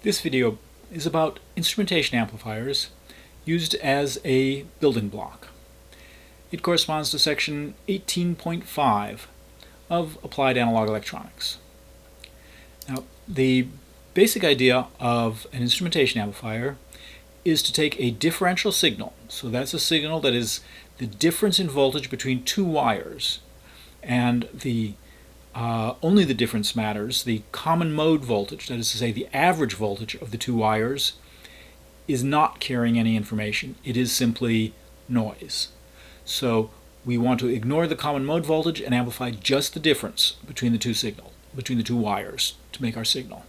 This video is about instrumentation amplifiers used as a building block. It corresponds to section 18.5 of Applied Analog Electronics. Now, the basic idea of an instrumentation amplifier is to take a differential signal. So that's a signal that is the difference in voltage between two wires, and only the difference matters. The common mode voltage, that is to say the average voltage of the two wires, is not carrying any information. It is simply noise. So we want to ignore the common mode voltage and amplify just the difference between the two wires to make our signal.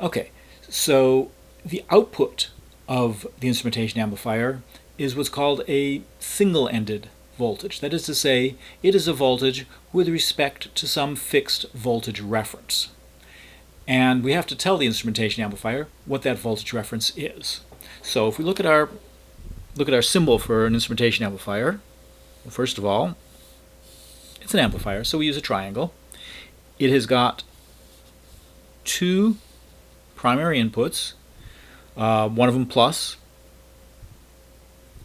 Okay, so the output of the instrumentation amplifier is what's called a single-ended voltage. That is to say, it is a voltage with respect to some fixed voltage reference. And we have to tell the instrumentation amplifier what that voltage reference is. So if we look at our symbol for an instrumentation amplifier, well, first of all, it's an amplifier, so we use a triangle. It has got two primary inputs, one of them plus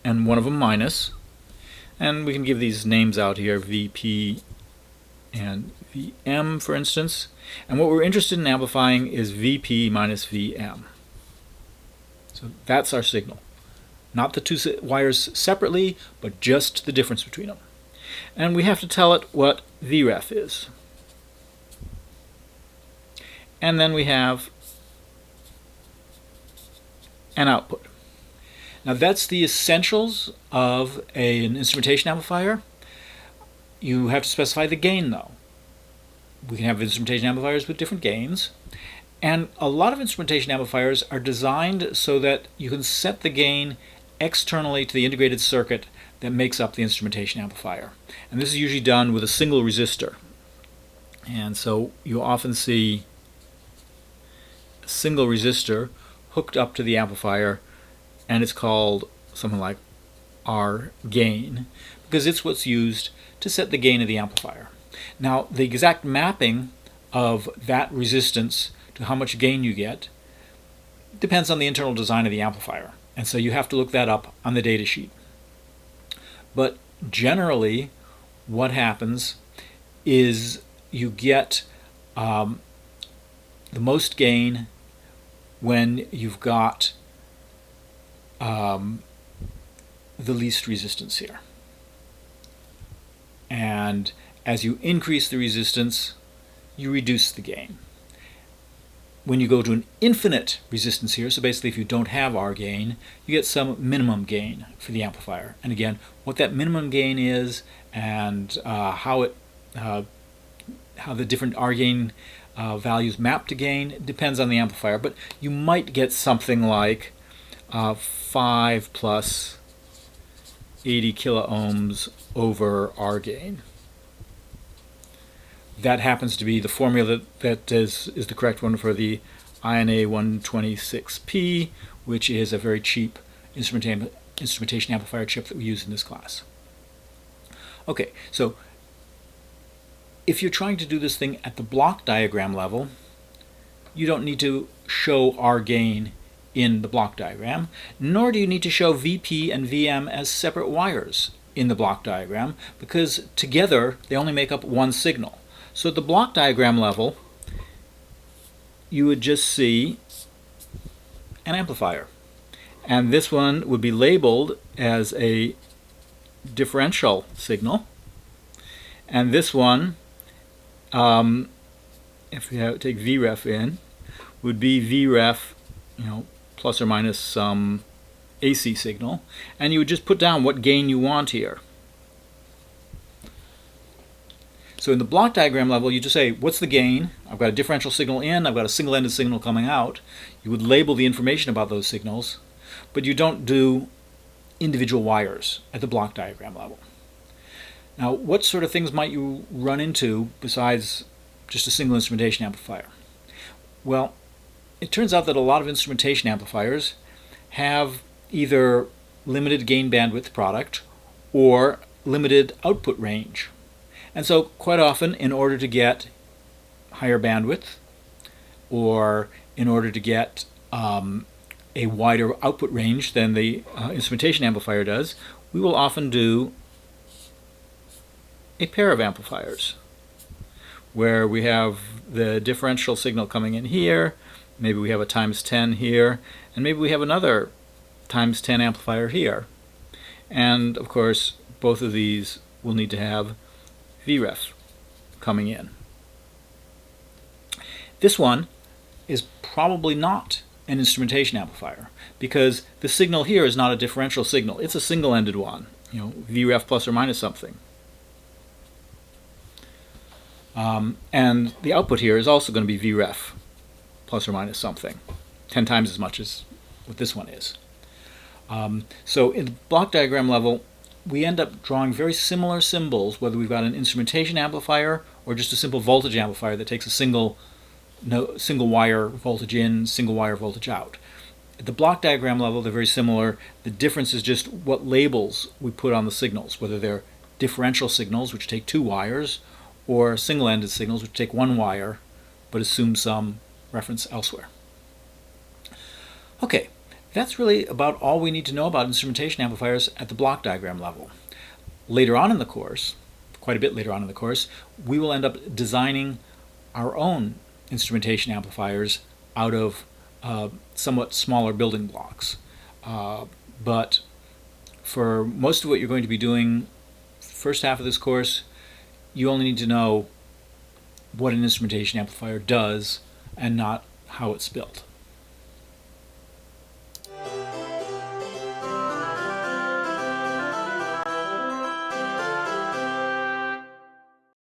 and one of them minus. And we can give these names out here, VP and VM, for instance. And what we're interested in amplifying is VP minus VM. So that's our signal. Not the two wires separately, but just the difference between them. And we have to tell it what Vref is. And then we have an output. Now that's the essentials of an instrumentation amplifier. You have to specify the gain though. We can have instrumentation amplifiers with different gains, and a lot of instrumentation amplifiers are designed so that you can set the gain externally to the integrated circuit that makes up the instrumentation amplifier. And this is usually done with a single resistor. And so you often see a single resistor hooked up to the amplifier, and it's called something like R gain, because it's what's used to set the gain of the amplifier. Now, the exact mapping of that resistance to how much gain you get depends on the internal design of the amplifier, and so you have to look that up on the data sheet. But generally, what happens is you get the most gain when you've got the least resistance here. And as you increase the resistance, you reduce the gain. When you go to an infinite resistance here, so basically if you don't have R gain, you get some minimum gain for the amplifier. And again, what that minimum gain is and how the different R gain values map to gain depends on the amplifier, but you might get something like 5 plus 80 kiloohms over R gain. That happens to be the formula that is the correct one for the INA 126P, which is a very cheap instrumentation amplifier chip that we use in this class. Okay, so if you're trying to do this thing at the block diagram level, you don't need to show R gain in the block diagram, nor do you need to show VP and VM as separate wires in the block diagram, because together they only make up one signal. So at the block diagram level, you would just see an amplifier. And this one would be labeled as a differential signal. And this one, if we take Vref in, would be Vref, plus or minus some AC signal. And you would just put down what gain you want here. So in the block diagram level, you just say, what's the gain? I've got a differential signal in, I've got a single-ended signal coming out. You would label the information about those signals, but you don't do individual wires at the block diagram level. Now, what sort of things might you run into besides just a single instrumentation amplifier? Well, it turns out that a lot of instrumentation amplifiers have either limited gain bandwidth product or limited output range. And so quite often, in order to get higher bandwidth or in order to get a wider output range than the instrumentation amplifier does, we will often do a pair of amplifiers where we have the differential signal coming in here, maybe we have a times 10 here, and maybe we have another times 10 amplifier here. And of course, both of these will need to have VREF coming in. This one is probably not an instrumentation amplifier because the signal here is not a differential signal. It's a single-ended one, VREF plus or minus something. And the output here is also going to be VREF plus or minus something, 10 times as much as what this one is. So in the block diagram level, we end up drawing very similar symbols, whether we've got an instrumentation amplifier or just a simple voltage amplifier that takes a single wire voltage in, single wire voltage out. At the block diagram level, they're very similar. The difference is just what labels we put on the signals, whether they're differential signals, which take 2 wires, or single-ended signals, which take 1 wire, but assume some reference elsewhere. Okay, that's really about all we need to know about instrumentation amplifiers at the block diagram level. Later on in the course, quite a bit later on in the course, we will end up designing our own instrumentation amplifiers out of somewhat smaller building blocks. But for most of what you're going to be doing, first half of this course, you only need to know what an instrumentation amplifier does and not how it's built.